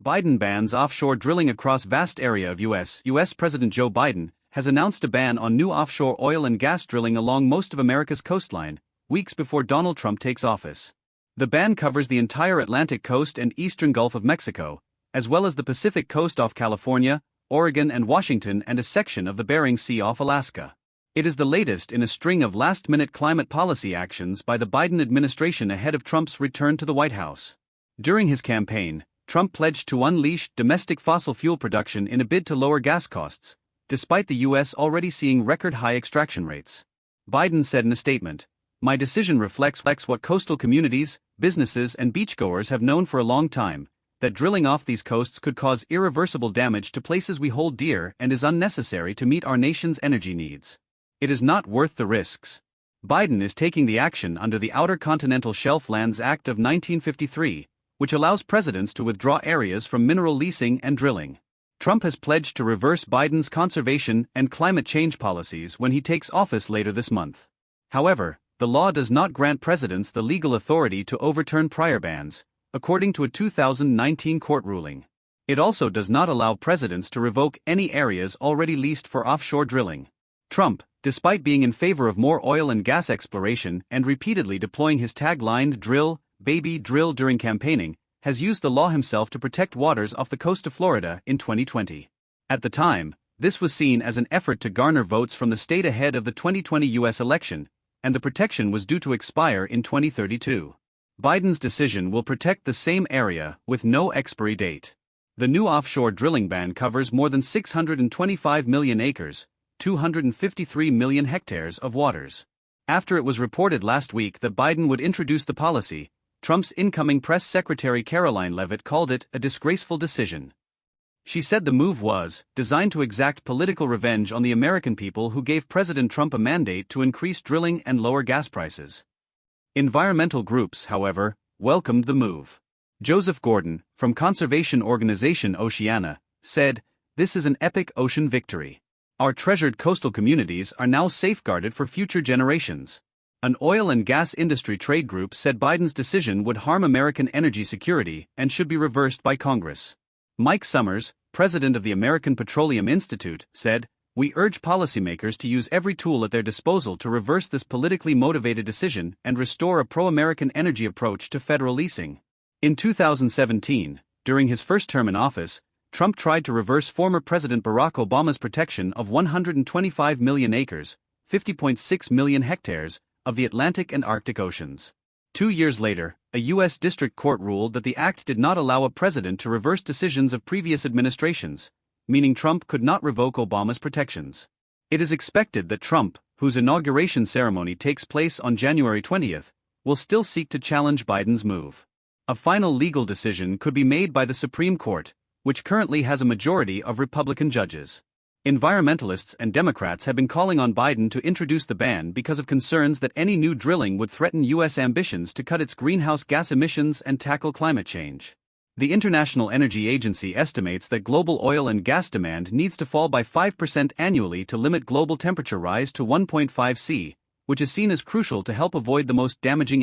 Biden bans offshore drilling across vast area of U.S. President Joe Biden has announced a ban on new offshore oil and gas drilling along most of America's coastline, weeks before Donald Trump takes office. The ban covers the entire Atlantic coast and eastern Gulf of Mexico, as well as the Pacific coast off California, Oregon and Washington, and a section of the Bering Sea off Alaska. It is the latest in a string of last-minute climate policy actions by the Biden administration ahead of Trump's return to the White House. During his campaign, Trump pledged to unleash domestic fossil fuel production in a bid to lower gas costs, despite the U.S. already seeing record-high extraction rates. Biden said in a statement, "My decision reflects what coastal communities, businesses and beachgoers have known for a long time, that drilling off these coasts could cause irreversible damage to places we hold dear and is unnecessary to meet our nation's energy needs. It is not worth the risks." Biden is taking the action under the Outer Continental Shelf Lands Act of 1953, which allows presidents to withdraw areas from mineral leasing and drilling. Trump has pledged to reverse Biden's conservation and climate change policies when he takes office later this month. However, the law does not grant presidents the legal authority to overturn prior bans, according to a 2019 court ruling. It also does not allow presidents to revoke any areas already leased for offshore drilling. Trump, despite being in favor of more oil and gas exploration and repeatedly deploying his tagline "Drill, Baby, Drill" during campaigning, has used the law himself to protect waters off the coast of Florida in 2020. At the time, this was seen as an effort to garner votes from the state ahead of the 2020 U.S. election, and the protection was due to expire in 2032. Biden's decision will protect the same area with no expiry date. The new offshore drilling ban covers more than 625 million acres, 253 million hectares of waters. After it was reported last week that Biden would introduce the policy, Trump's incoming press secretary Caroline Leavitt called it a disgraceful decision. She said the move was designed to exact political revenge on the American people who gave President Trump a mandate to increase drilling and lower gas prices. Environmental groups, however, welcomed the move. Joseph Gordon, from conservation organization Oceana, said, "This is an epic ocean victory. Our treasured coastal communities are now safeguarded for future generations." An oil and gas industry trade group said Biden's decision would harm American energy security and should be reversed by Congress. Mike Summers, president of the American Petroleum Institute, said, "We urge policymakers to use every tool at their disposal to reverse this politically motivated decision and restore a pro-American energy approach to federal leasing." In 2017, during his first term in office, Trump tried to reverse former President Barack Obama's protection of 125 million acres, 50.6 million hectares, of the Atlantic and Arctic Oceans. 2 years later, a U.S. district court ruled that the act did not allow a president to reverse decisions of previous administrations, meaning Trump could not revoke Obama's protections. It is expected that Trump, whose inauguration ceremony takes place on January 20th, will still seek to challenge Biden's move. A final legal decision could be made by the Supreme Court, which currently has a majority of Republican judges. Environmentalists and Democrats have been calling on Biden to introduce the ban because of concerns that any new drilling would threaten U.S. ambitions to cut its greenhouse gas emissions and tackle climate change. The International Energy Agency estimates that global oil and gas demand needs to fall by 5% annually to limit global temperature rise to 1.5 C, which is seen as crucial to help avoid the most damaging